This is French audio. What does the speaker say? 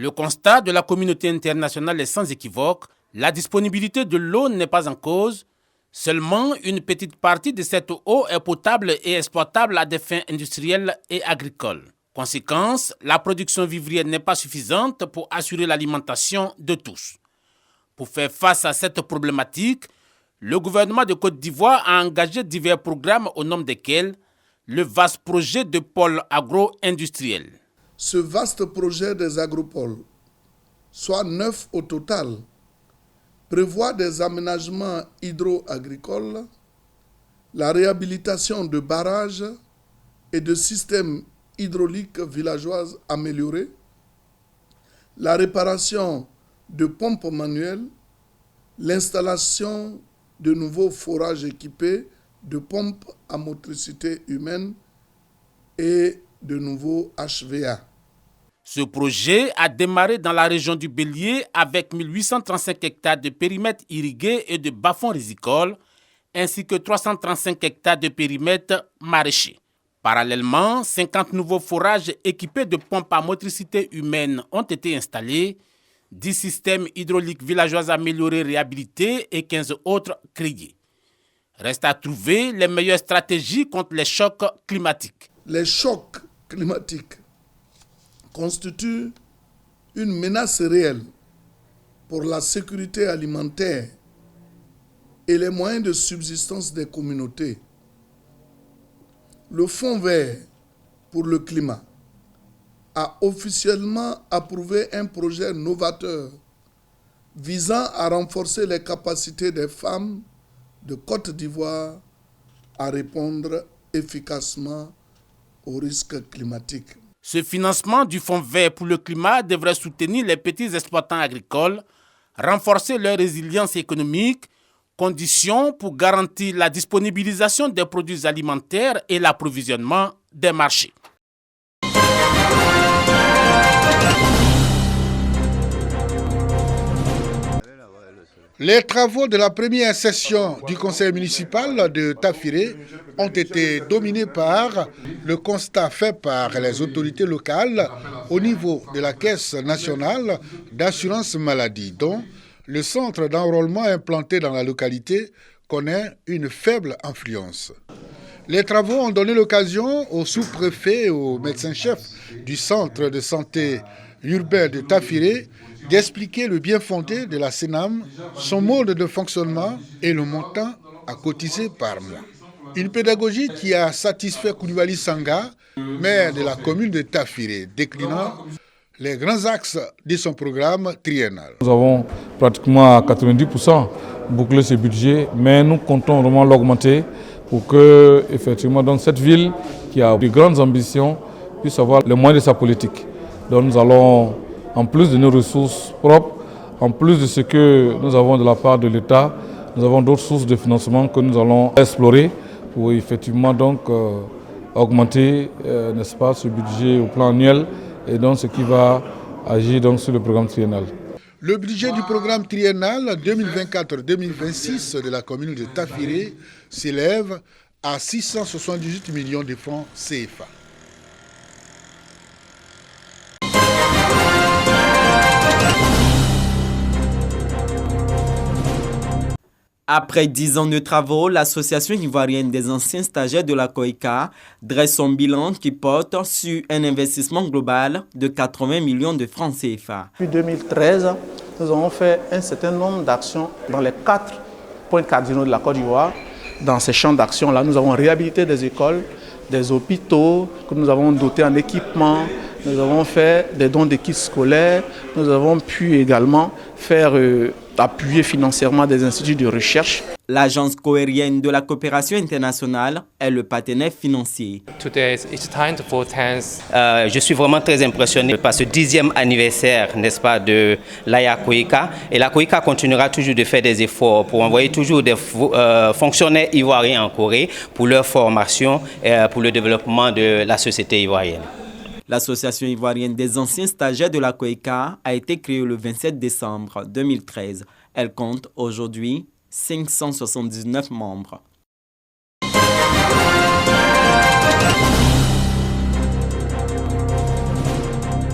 Le constat de la communauté internationale est sans équivoque. La disponibilité de l'eau n'est pas en cause. Seulement une petite partie de cette eau est potable et exploitable à des fins industrielles et agricoles. Conséquence, la production vivrière n'est pas suffisante pour assurer l'alimentation de tous. Pour faire face à cette problématique, le gouvernement de Côte d'Ivoire a engagé divers programmes au nom desquels le vaste projet de pôle agro-industriel. Ce vaste projet des agropoles, soit 9 au total, prévoit des aménagements hydro-agricoles, la réhabilitation de barrages et de systèmes hydrauliques villageois améliorés, la réparation de pompes manuelles, l'installation de nouveaux forages équipés de pompes à motricité humaine et de nouveaux HVA. Ce projet a démarré dans la région du Bélier avec 1835 hectares de périmètre irrigué et de bas-fonds rizicoles, ainsi que 335 hectares de périmètre maraîcher. Parallèlement, 50 nouveaux forages équipés de pompes à motricité humaine ont été installés, 10 systèmes hydrauliques villageois améliorés réhabilités et 15 autres créés. Reste à trouver les meilleures stratégies contre les chocs climatiques. Les chocs climatiques constituent une menace réelle pour la sécurité alimentaire et les moyens de subsistance des communautés. Le Fonds vert pour le climat a officiellement approuvé un projet novateur visant à renforcer les capacités des femmes de Côte d'Ivoire à répondre efficacement aux risques climatiques. Ce financement du Fonds vert pour le climat devrait soutenir les petits exploitants agricoles, renforcer leur résilience économique, condition pour garantir la disponibilisation des produits alimentaires et l'approvisionnement des marchés. Les travaux de la première session du conseil municipal de Tafiré ont été dominés par le constat fait par les autorités locales au niveau de la Caisse nationale d'assurance maladie, dont le centre d'enrôlement implanté dans la localité connaît une faible influence. Les travaux ont donné l'occasion au sous-préfet et au médecin-chef du centre de santé urbain de Tafiré d'expliquer le bien fondé de la CNAM, son mode de fonctionnement et le montant à cotiser par mois. Une pédagogie qui a satisfait Koulibaly Sanga, maire de la commune de Tafiré, déclinant les grands axes de son programme triennal. Nous avons pratiquement à 90% bouclé ce budget, mais nous comptons vraiment l'augmenter pour que, effectivement, dans cette ville qui a de grandes ambitions puisse avoir les moyens de sa politique. Donc nous allons, en plus de nos ressources propres, en plus de ce que nous avons de la part de l'État, nous avons d'autres sources de financement que nous allons explorer pour effectivement donc augmenter, n'est-ce pas, ce budget au plan annuel et donc ce qui va agir donc sur le programme triennal. Le budget du programme triennal 2024-2026 de la commune de Tafiré s'élève à 678 millions de francs CFA. Après 10 ans de travaux, l'Association ivoirienne des anciens stagiaires de la COICA dresse son bilan qui porte sur un investissement global de 80 millions de francs CFA. Depuis 2013, nous avons fait un certain nombre d'actions dans les 4 points cardinaux de la Côte d'Ivoire. Dans ces champs d'action-là, nous avons réhabilité des écoles, des hôpitaux que nous avons dotés en équipement. Nous avons fait des dons de kits scolaires. Nous avons pu également faire appuyer financièrement des instituts de recherche. L'Agence coérienne de la coopération internationale est le partenaire financier. Je suis vraiment très impressionné par ce 10e anniversaire, n'est-ce pas, de l'AIA COICA. Et la COICA continuera toujours de faire des efforts pour envoyer toujours des fonctionnaires ivoiriens en Corée pour leur formation et pour le développement de la société ivoirienne. L'Association ivoirienne des anciens stagiaires de la COICA a été créée le 27 décembre 2013. Elle compte aujourd'hui 579 membres.